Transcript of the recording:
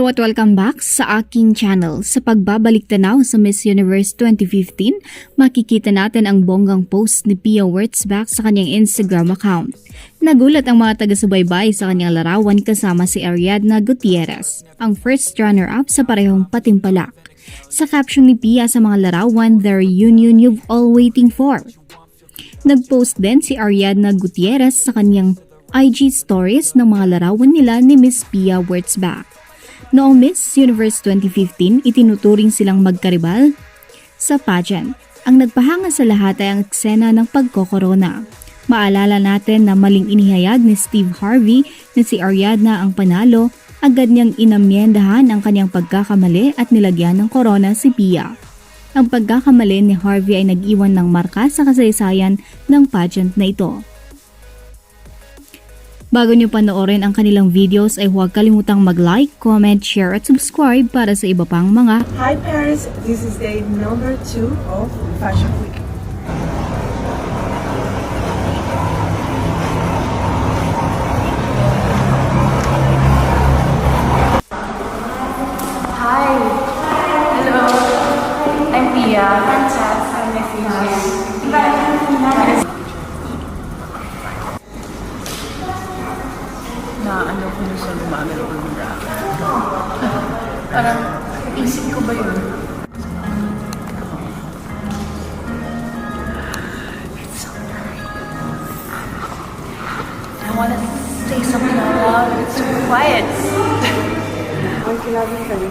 Hello at welcome back sa aking channel. Sa pagbabalik tanaw sa Miss Universe 2015, makikita natin ang bonggang post ni Pia Wurtzbach sa kanyang Instagram account. Nagulat ang mga taga-subaybay sa kanyang larawan kasama si Ariadna Gutierrez, ang first runner-up sa parehong patimpalak. Sa caption ni Pia sa mga larawan, "The reunion you've all waiting for." Nag-post din si Ariadna Gutierrez sa kanyang IG stories ng mga larawan nila ni Miss Pia Wurtzbach. Noong Miss Universe 2015, itinuturing silang magkaribal sa pageant. Ang nagpahanga sa lahat ay ang eksena ng pagkokorona. Maalala natin na maling inihayag ni Steve Harvey na si Ariadna ang panalo, agad niyang inamyendahan ang kanyang pagkakamali at nilagyan ng korona si Pia. Ang pagkakamali ni Harvey ay nag-iwan ng marka sa kasaysayan ng pageant na ito. Bago niyo panoorin ang kanilang videos ay huwag kalimutang mag-like, comment, share at subscribe para sa iba pang mga. Hi Paris, this is day number 2 of Fashion Week. Hi. Hello. I'm Pia. I'm Chas. I'm Message. Na ano ko na siya gumamit ng bra. Parang isip ko ba yun? It's so nice. I wanna say something out loud. It's so quiet. Ang kailangan ka rin